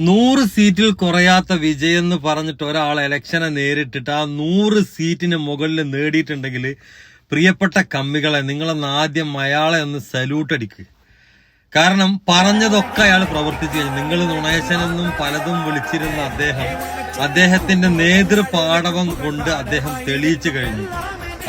100 സീറ്റിൽ കുറയാത്ത വിജയം എന്ന് പറഞ്ഞിട്ട് ഒരാൾ ഇലക്ഷനെ നേരിട്ടിട്ട് ആ 100 സീറ്റിന് മുകളിൽ നേടിയിട്ടുണ്ടെങ്കിൽ പ്രിയപ്പെട്ട കമ്മികളെ നിങ്ങളൊന്ന് ആദ്യം അയാളെ ഒന്ന് സല്യൂട്ട് അടിക്കുക. കാരണം പറഞ്ഞതൊക്കെ അയാൾ പ്രവർത്തിച്ചു കഴിഞ്ഞു. നിങ്ങൾ നുണയശനെന്നും പലതും വിളിച്ചിരുന്ന അദ്ദേഹത്തിന്റെ നേതൃപാടവം കൊണ്ട് അദ്ദേഹം തെളിയിച്ചു കഴിഞ്ഞു.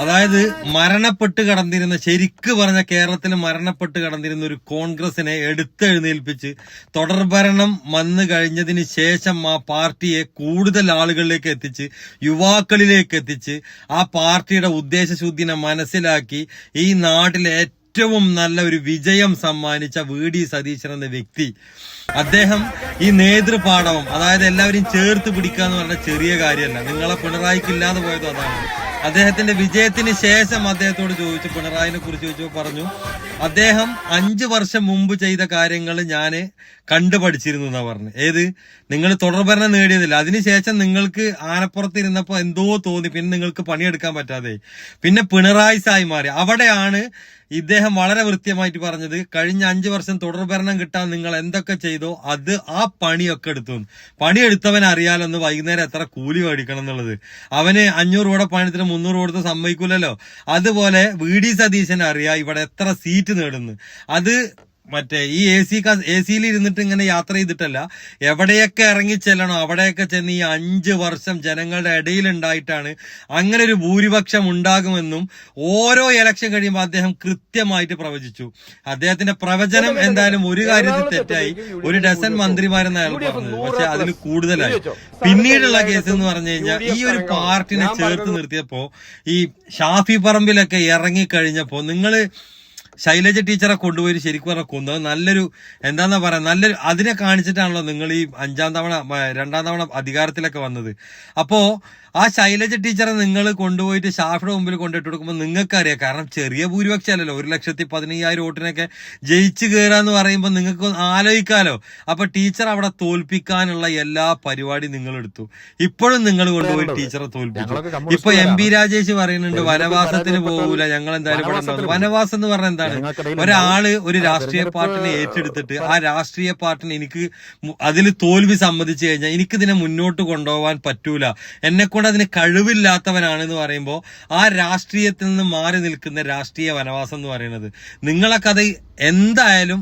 അതായത് മരണപ്പെട്ട് കടന്നിരുന്ന, ശരിക്ക് പറഞ്ഞ കേരളത്തിൽ മരണപ്പെട്ട് കടന്നിരുന്ന ഒരു കോൺഗ്രസിനെ എടുത്തെഴുന്നേൽപ്പിച്ച് തുടർഭരണം വന്നു കഴിഞ്ഞതിന് ശേഷം ആ പാർട്ടിയെ കൂടുതൽ ആളുകളിലേക്ക് എത്തിച്ച്, യുവാക്കളിലേക്ക് എത്തിച്ച്, ആ പാർട്ടിയുടെ ഉദ്ദേശശുദ്ധിനെ മനസ്സിലാക്കി ഈ നാട്ടിലെ ഏറ്റവും നല്ല ഒരു വിജയം സമ്മാനിച്ച VD സതീശൻ എന്ന വ്യക്തി, അദ്ദേഹം ഈ നേതൃപാടവം, അതായത് എല്ലാവരും ചേർത്ത് പിടിക്കുക എന്ന് പറഞ്ഞ ചെറിയ കാര്യമല്ല. നിങ്ങളെ പിണറായിക്കില്ലാതെ പോയത് അതാണ്. അദ്ദേഹത്തിന്റെ വിജയത്തിന് ശേഷം അദ്ദേഹത്തോട് ചോദിച്ചു, പിണറായിനെ കുറിച്ച് ചോദിച്ചപ്പോൾ പറഞ്ഞു, അദ്ദേഹം 5 വർഷം മുമ്പ് ചെയ്ത കാര്യങ്ങൾ ഞാൻ കണ്ടുപഠിച്ചിരുന്നു എന്നാ പറഞ്ഞു. ഏത്? നിങ്ങൾ തുടർഭരണം നേടിയതില്ല, അതിനുശേഷം നിങ്ങൾക്ക് ആനപ്പുറത്തിരുന്നപ്പോ എന്തോ തോന്നി, പിന്നെ നിങ്ങൾക്ക് പണിയെടുക്കാൻ പറ്റാതെ പിന്നെ പിണറായി സായി മാറി. അവിടെയാണ് ഇദ്ദേഹം വളരെ കൃത്യമായിട്ട് പറഞ്ഞത്, കഴിഞ്ഞ 5 വർഷം തുടർഭരണം കിട്ടാൻ നിങ്ങൾ എന്തൊക്കെ ചെയ്തോ അത് ആ പണിയൊക്കെ എടുത്തു. പണിയെടുത്തവൻ അറിയാലൊന്ന് വൈകുന്നേരം എത്ര കൂലി മേടിക്കണം എന്നുള്ളത്. അവന് 500 രൂപയുടെ പണിത്തിന് 300 കൊടുത്ത് സമ്മതിക്കൂലല്ലോ. അതുപോലെ VD സതീശന് അറിയാം ഇവിടെ എത്ര സീറ്റ് നേടുന്നു. അത് മറ്റേ ഈ എസിയിൽ ഇരുന്നിട്ട് ഇങ്ങനെ യാത്ര ചെയ്തിട്ടല്ല, എവിടെയൊക്കെ ഇറങ്ങി ചെല്ലണോ അവിടെയൊക്കെ ചെന്ന് ഈ 5 വർഷം ജനങ്ങളുടെ ഇടയിലുണ്ടായിട്ടാണ് അങ്ങനെ ഒരു ഭൂരിപക്ഷം ഉണ്ടാകുമെന്നും ഓരോ ഇലക്ഷൻ കഴിയുമ്പോൾ അദ്ദേഹം കൃത്യമായിട്ട് പ്രവചിച്ചു. അദ്ദേഹത്തിന്റെ പ്രവചനം എന്തായാലും ഒരു കാര്യത്തിൽ തെറ്റായി. 1 ഡസൻ മന്ത്രിമാരെന്ന് അയാൾ പറഞ്ഞത്, പക്ഷെ അതിൽ കൂടുതലായി. പിന്നീടുള്ള കേസ് എന്ന് പറഞ്ഞു കഴിഞ്ഞാൽ, ഈ ഒരു പാർട്ടിനെ ചേർത്ത് നിർത്തിയപ്പോ ഈ ഷാഫി പറമ്പിലൊക്കെ ഇറങ്ങിക്കഴിഞ്ഞപ്പോ നിങ്ങള് ശൈലജ ടീച്ചറെ കൊണ്ടുപോയി ശരിക്കും പറഞ്ഞ കൊന്നത് നല്ലൊരു എന്താന്നാ പറയാ, നല്ലൊരു അതിനെ കാണിച്ചിട്ടാണല്ലോ നിങ്ങൾ ഈ 2ാം തവണ അധികാരത്തിലൊക്കെ വന്നത്. അപ്പോ ആ ശൈലജ ടീച്ചറെ നിങ്ങൾ കൊണ്ടുപോയിട്ട് ഷാഫിയുടെ മുമ്പിൽ കൊണ്ടിട്ട് കൊടുക്കുമ്പോൾ നിങ്ങൾക്കറിയാം, കാരണം ചെറിയ ഭൂരിപക്ഷം അല്ലല്ലോ, 1,15,000 വോട്ടിനൊക്കെ ജയിച്ചു കയറാന്ന് പറയുമ്പോൾ നിങ്ങൾക്ക് ആലോചിക്കാലോ. അപ്പൊ ടീച്ചർ അവിടെ തോൽപ്പിക്കാനുള്ള എല്ലാ പരിപാടിയും നിങ്ങൾ എടുത്തു. ഇപ്പോഴും നിങ്ങൾ കൊണ്ടുപോയി ടീച്ചറെ തോൽപ്പിച്ചു. ഇപ്പൊ MP രാജേഷ് പറയുന്നുണ്ട് വനവാസത്തിന് പോകൂല, ഞങ്ങൾ എന്തായാലും ഇവിടെ ഉണ്ടാവും. വനവാസം എന്ന് പറഞ്ഞാൽ എന്താണ്? ഒരാള് ഒരു രാഷ്ട്രീയ പാർട്ടിനെ ഏറ്റെടുത്തിട്ട് ആ രാഷ്ട്രീയ പാർട്ടിനെ എനിക്ക് അതിൽ തോൽവി സമ്മതിച്ചു കഴിഞ്ഞാൽ എനിക്കിതിനെ മുന്നോട്ട് കൊണ്ടുപോകാൻ പറ്റൂല, എന്നെക്കൊണ്ട് അതിന് കഴിവില്ലാത്തവനാണെന്ന് പറയുമ്പോൾ ആ രാഷ്ട്രീയത്തിൽ നിന്ന് മാറി നിൽക്കുന്ന രാഷ്ട്രീയ വനവാസം എന്ന് പറയുന്നത്, നിങ്ങളൊക്കെ അത് എന്തായാലും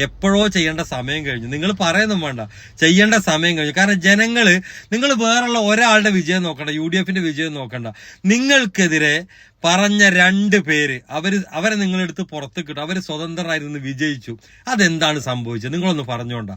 എപ്പോഴോ ചെയ്യേണ്ട സമയം കഴിഞ്ഞു. നിങ്ങൾ പറയുന്നും വേണ്ട, ചെയ്യേണ്ട സമയം കഴിഞ്ഞു. കാരണം നിങ്ങൾ വേറുള്ള ഒരാളുടെ വിജയം നോക്കണ്ട, UDFന്റെ വിജയം നോക്കണ്ട. നിങ്ങൾക്കെതിരെ പറഞ്ഞ 2 പേര് അവരെ നിങ്ങളെടുത്ത് പുറത്ത് കിട്ടും, അവര് സ്വതന്ത്രരായിരുന്നു വിജയിച്ചു. അതെന്താണ് സംഭവിച്ചത്? നിങ്ങളൊന്ന് പറഞ്ഞോണ്ട.